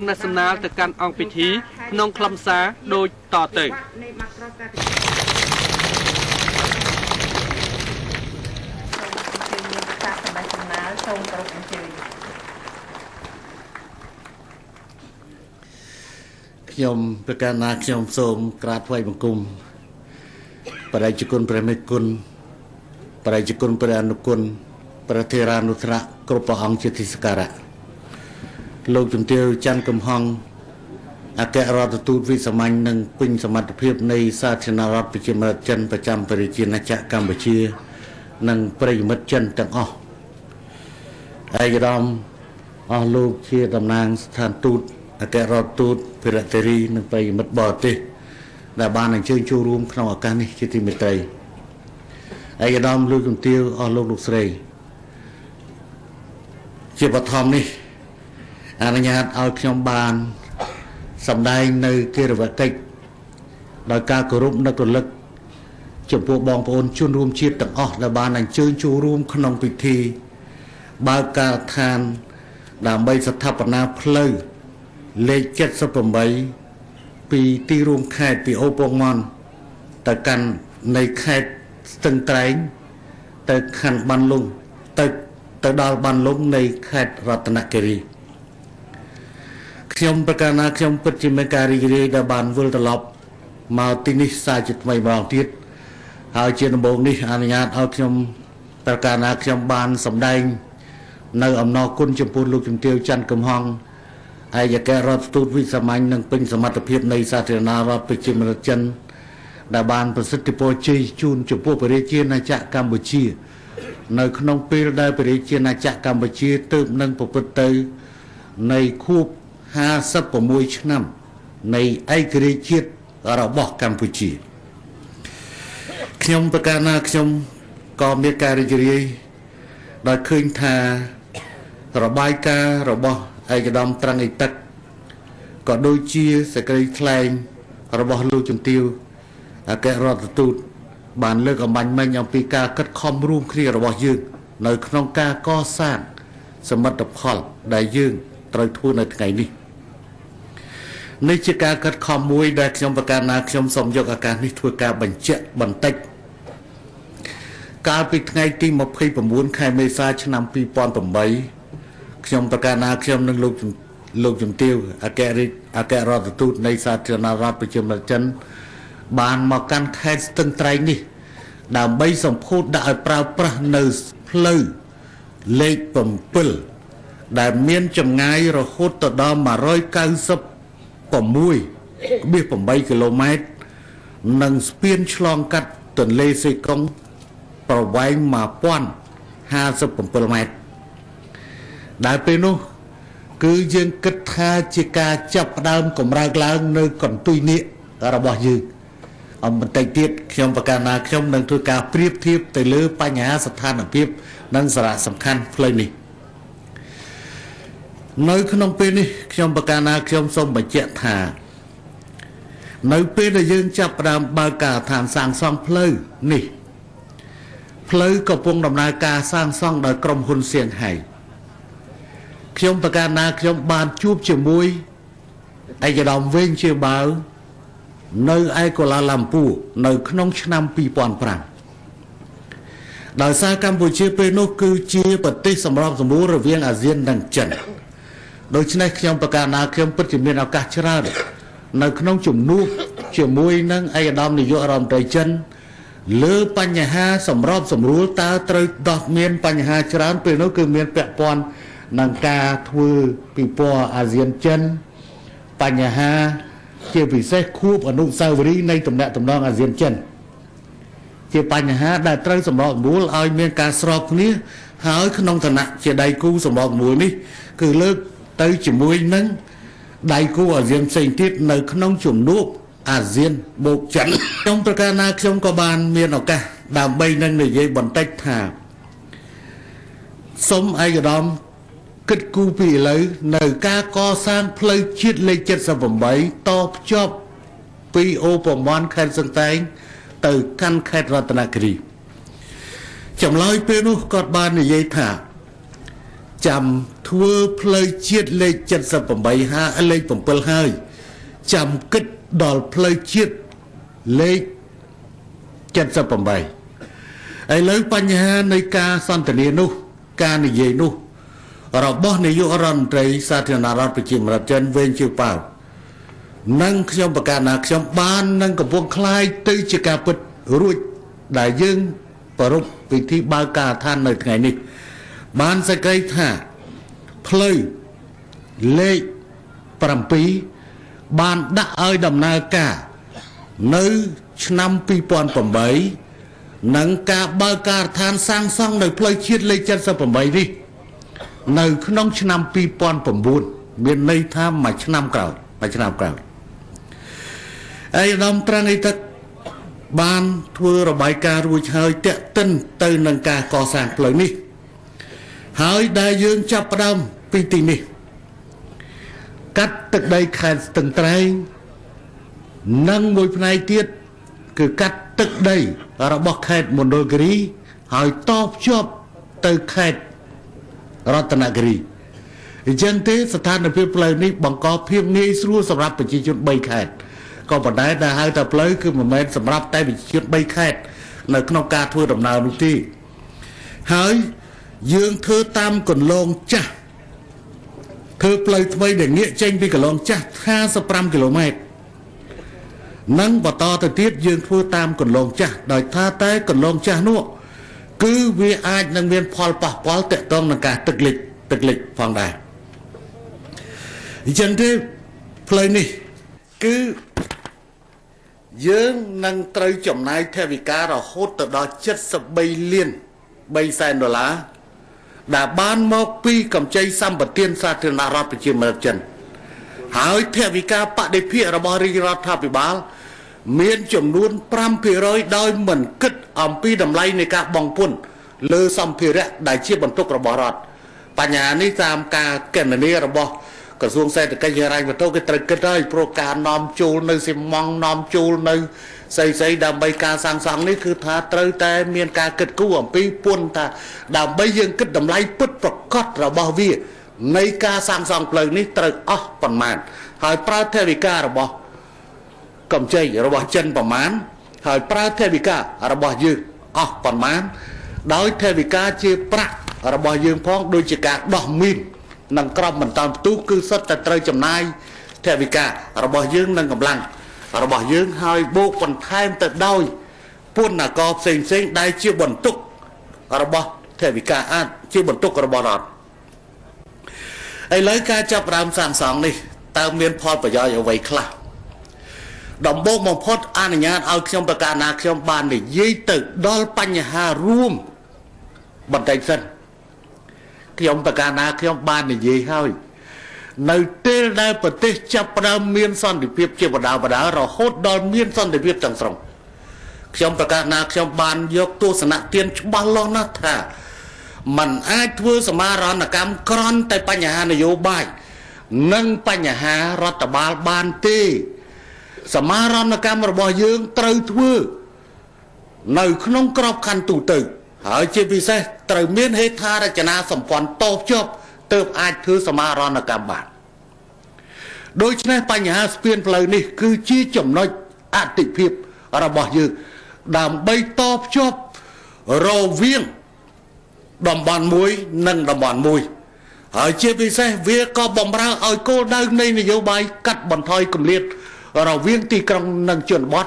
national ទៅកាន់អង្គពិធីក្នុងខ្លឹមសារដូចតទៅខ្ញុំប្រកាសណាខ្ញុំសូមក្រាបថ្វាយបង្គំបរិយាគុណព្រះមេគុណបរិយាគុណព្រះអនុគុណព្រះធេរានុត្រៈគ្រប់ព្រះអង្គជាទីសក្ការៈលោកជំទាវច័ន្ទកំហុងអគ្គរដ្ឋទូតវិសាមញ្ញនិងពេញសមត្ថភាពនៃសាធារណរដ្ឋប្រជាមានិតចិនប្រចាំប្រជាណាចក្រកម្ពុជានិងប្រិយមិត្តចិនទាំងអស់ឯកឧត្តមអស់លោកជាតំណាងស្ថានទូតអគ្គរដ្ឋទូតភិរតេរីនិងប្រិយមិត្តបរទេសដែលបានអញ្ជើញចូលរួមក្នុងឱកាសនេះជាទីមេត្រីឯកឧត្តមលោកជំទាវអស់លោកស្រីជាបឋមនេះអនុញ្ញាតឲ្យខ្ញុំបានសម្ដែងនៅកិរិយាកិច្ចដោយការគោរពនឹករលឹកចំពោះបងប្អូនជនរួមជាតិទាំងអស់ដែលបានអញ្ជើញចូលរួមក្នុងពិធីបើកការដ្ឋានដើម្បីស្ថាបនាផ្លូវលេខ78ពីទីរួមខេត្តពីអូពងមន់ទៅកាន់នៃខេត្តស្ទឹងត្រែងទៅខណ្ឌបានលុងទៅដល់បានលុងនៃខេត្តរតនគិរីខ្ញុំប្រកាសណាខ្ញុំពិតជាមានការរីករាយដែលបានវិលត្រឡប់មកទីនេះសារជាថ្មីម្ដងទៀតហើយជាដំបូងនេះអនុញ្ញាតឲ្យខ្ញុំប្រកាសណាខ្ញុំបានសម្ដែងនៅអំណរគុណចំពោះលោកជំទាវច័ន្ទកំហុងឯកអគ្គរដ្ឋទូតវិសាមញ្ញនិងពេញសមត្ថភាពនៃសាធារណរដ្ឋប្រជាមានិតចិនដែលបានប្រសិទ្ធពរជ័យជូនចំពោះប្រជាណាចក្រកម្ពុជានៅក្នុងពេលដែលប្រជាណាចក្រកម្ពុជាទើបនឹងប្រព្រឹត្តទៅនៃខួប56ឆ្នាំនៃឯករាជ្យជាតិរបស់កម្ពុជាខ្ញុំប្រកាសណាខ្ញុំក៏មានការរីករាយដោយឃើញថារបាយការណ៍របស់ឯកឧត្តមត្រង់ឯទឹកក៏ដូចជាសេចក្តីថ្លែងរបស់លោកជំទាវអគ្គរដ្ឋទូតបានលើកអំបញ្ញមិញអំពីការខិតខំរួមគ្នារបស់យើងនៅក្នុងការកសាងសមិទ្ធផលដែលយើងត្រូវធ្វើនៅថ្ងៃនេះនេះជាការខិតខំមួយដែលខ្ញុំប្រកាសណាខ្ញុំសូមយកឱកាសនេះធ្វើការបញ្ជាក់បន្តិចកាលពីថ្ងៃទី29ខែមេសាឆ្នាំ2008ខ្ញុំប្រកាសណាខ្ញុំនឹងលោកជំទាវអគ្គរដ្ឋទូតនៃសាធារណរដ្ឋប្រជាមានិតចិនបានមកកាន់ខេត្តស្ទឹងត្រែងនេះដើម្បីសម្ពោធដាក់ឲ្យប្រើប្រាស់នៅផ្លូវលេខ7ដែលមានចម្ងាយរហូតទៅដល់196.8 គីឡូម៉ែត្រនិងស្ពានឆ្លងកាត់ទន្លេសេកុងប្រវែង1057 ម៉ែត្រដែលពេលនោះគឺយើងគិតថាជាការចាប់ផ្ដើមកម្រើកឡើងនៅកន្ទុយនេះរបស់យើងអំបន្តិចទៀតខ្ញុំប្រកាសណាខ្ញុំនឹងធ្វើការប្រៀបធៀបទៅលើបញ្ហាស្ថានភាពនិងសារៈសំខាន់ផ្លូវនេះនៅក្នុងពេលនេះខ្ញុំប្រកាសណាខ្ញុំសូមបញ្ជាក់ថានៅពេលដែលយើងចាប់ផ្ដើមបើកការដ្ឋានសាងសង់ផ្លូវនេះផ្លូវកំពុងដំណើរការសាងសង់ដោយក្រុមហ៊ុនសៀងហៃខ្ញុំប្រកាសណាខ្ញុំបានជួបជាមួយឯកឧត្តមវិញជាបាវនៅឯកូឡាឡាំពូនៅក្នុងឆ្នាំ2005ដោយសារកម្ពុជាពេលនោះគឺជាប្រទេសសម្របសម្រួលរវាងអាស៊ាននិងចិនដូច្នេះខ្ញុំប្រកាសណាខ្ញុំពិតជាមានឱកាសច្រើននៅក្នុងជំនួបជាមួយនឹងឯកឧត្តមនាយករដ្ឋមន្ត្រីចិនលើបញ្ហាសម្របសម្រួលតើត្រូវដោះមានបញ្ហាច្រើនពេលនោះគឺមានពាក់ព័ន្ធនឹងការធ្វើពិព័រណ៍អាស៊ានចិនបញ្ហាជាពិសេសខួបអនុស្សាវរីយ៍នៃទំនាក់ទំនងអាស៊ានចិនជាបញ្ហាដែលត្រូវសម្របសម្រួលឲ្យមានការស្របគ្នាហើយក្នុងឋានៈជាដៃគូសម្របសម្រួលនេះគឺលើកទៅជាមួយនឹងដៃគូអាស៊ានផ្សេងទៀតនៅក្នុងជំនួបអាស៊ានបូកចិនខ្ញុំប្រកាសណាខ្ញុំក៏បានមានឱកាសដើម្បីនឹងនិយាយបន្តិចថាសូមឯកឧត្តមគិតគូរពីឥឡូវនៅការកសាងផ្លូវជាតិលេខ78តភ្ជាប់ពីអូពមន់ខេត្តស្ទឹងត្រែងទៅកាន់ខេត្តរតនគិរីចម្លើយពេលនោះគាត់បាននិយាយថា ចាំធ្វើផ្លូវជាតិលេខ78ហើយលេខ7ហើយចាំគិតដល់ផ្លូវជាតិលេខ78ឥឡូវបញ្ហានៃការសន្ទនានោះការនិយាយនោះរបស់នាយករដ្ឋមន្ត្រីសាធារណរដ្ឋប្រជាមានិតចិនវែងជើប៉ាវនិងខ្ញុំប្រកាសថាខ្ញុំបាននឹងកំពុងคล้ายទៅជាការពិតរួចដែលយើងប្រពៃពិធីបើកការដ្ឋាននៅថ្ងៃនេះបានសេចក្តីថាផ្លូវលេខ7បានដាក់ឲ្យដំណើរការនៅឆ្នាំ2008និងការបើកការដ្ឋានសាងសង់នៅផ្លូវជាតិលេខ78នេះនៅក្នុងឆ្នាំ2009មានន័យថាមួយឆ្នាំក្រោយឯកឧត្តមត្រង់ឯទឹកបានធ្វើរបាយការណ៍រួចហើយតាក់ទិនទៅនឹងការកសាងផ្លូវនេះហើយដែលយើងចាប់ផ្ដើមពីទីនេះកាត់ទឹកដីខេត្តស្ទឹងត្រែងនិងមួយផ្នែកទៀតគឺកាត់ទឹកដីរបស់ខេត្តមណ្ឌលគិរីហើយតភ្ជាប់ទៅខេត្តរតនគិរីអញ្ចឹងទេស្ថានភាពផ្លូវនេះបង្កភាពងាយស្រួលសម្រាប់ប្រជាជន3ខេត្តក៏ប៉ុន្តែដែលហៅថាផ្លូវគឺមិនមែនសម្រាប់តែប្រជាជន3ខេត្តនៅក្នុងការធ្វើដំណើរនោះទេហើយយើងធ្វើតាមកន្លងចាស់ធ្វើផ្លូវថ្មីដែលងាកចេញពីកន្លងចាស់55គីឡូម៉ែត្រនិងបន្តទៅទៀតយើងធ្វើតាមកន្លងចាស់ដោយថាតែកន្លងចាស់នោះគឺវាអាចនឹងមានផលប៉ះពាល់ទាក់ទងនឹងការទឹកលិចផងដែរអញ្ចឹងទេផ្លូវនេះគឺយើងនឹងត្រូវចំណាយថវិការហូតទៅដល់73លាន3សែនដុល្លារដែលបានមកពីកម្ចីសម្បត្តិសាធារណរដ្ឋប្រជាមានិតចិនហើយថវិកាបដិភាគរបស់រាជរដ្ឋាភិបាលមានចំនួន 5% ដោយមិនគិតអំពីតម្លៃនៃការបង់ពន្ធលើសម្ភារៈដែលជាបន្ទុករបស់រដ្ឋបញ្ហានេះតាមការគណនារបស់ក្រសួងសេដ្ឋកិច្ចហិរញ្ញវត្ថុគេត្រូវគិតហើយព្រោះការនាំចូលនៅស៊ីម៉ង់នាំចូលនៅស្អីដើម្បីការសាងសង់នេះគឺថាត្រូវតែមានការគិតគូរអំពីពន្ធថាដើម្បីយើងគិតតម្លៃពិតប្រាកដរបស់វានៃការសាងសង់ផ្លូវនេះត្រូវអស់ប៉ុន្មានហើយប្រើថវិការបស់កម្ចីរបស់ចិនប្រមាណហើយប្រើថវិការបស់យើងអស់ប៉ុន្មានដោយថវិកាជាប្រាក់របស់យើងផងដូចជាការដោះមីននិងក្របបន្តផ្ទុះគឺសុទ្ធតែត្រូវចំណាយថវិការបស់យើងនិងកម្លាំងរបស់យើងហើយបូកបន្ថែមទៅដោយពន្ធអាករផ្សេងដែលជាបន្ទុករបស់ថវិកាអាចជាបន្ទុករបស់រដ្ឋឥឡូវការចាប់ផ្ដើមសាងសង់នេះតើមានផលប្រយោជន៍អ្វីខ្លះដំបូងបំផុតអនុញ្ញាតឲ្យខ្ញុំប្រកាសណាខ្ញុំបាននិយាយទៅដល់បញ្ហារួមបន្តិចសិនខ្ញុំប្រកាសណាខ្ញុំបាននិយាយហើយនៅពេលដែលប្រទេសចាប់ផ្ដើមមានសន្តិភាពជាបដារហូតដល់មានសន្តិភាពទាំងស្រុងខ្ញុំប្រកាសណាខ្ញុំបានយកទស្សនៈទានច្បាស់លាស់ណាស់ថាมันអាចធ្វើសមារណកម្មក្រន់តែបញ្ហានយោបាយនិងបញ្ហារដ្ឋបាលបានទេសមារណកម្មរបស់យើងត្រូវធ្វើនៅក្នុងក្របខ័ណ្ឌទូទៅហើយជាពិសេសត្រូវមានហេដ្ឋារចនាសម្ព័ន្ធតភ្ជាប់ទើបអាចធ្វើសមារណកម្មបានដូច្នេះបញ្ហាស្ពានផ្លូវនេះគឺជាចំណុចអតិភិបរបស់យើងដើម្បីតភ្ជាប់រវាងតំបន់មួយនិងតំបន់មួយហើយជាពិសេសវាក៏បំរើឲ្យគោលដៅនៃនយោបាយកាត់បន្ថយគម្លាតរវាងទីក្រុងនិងជនបទ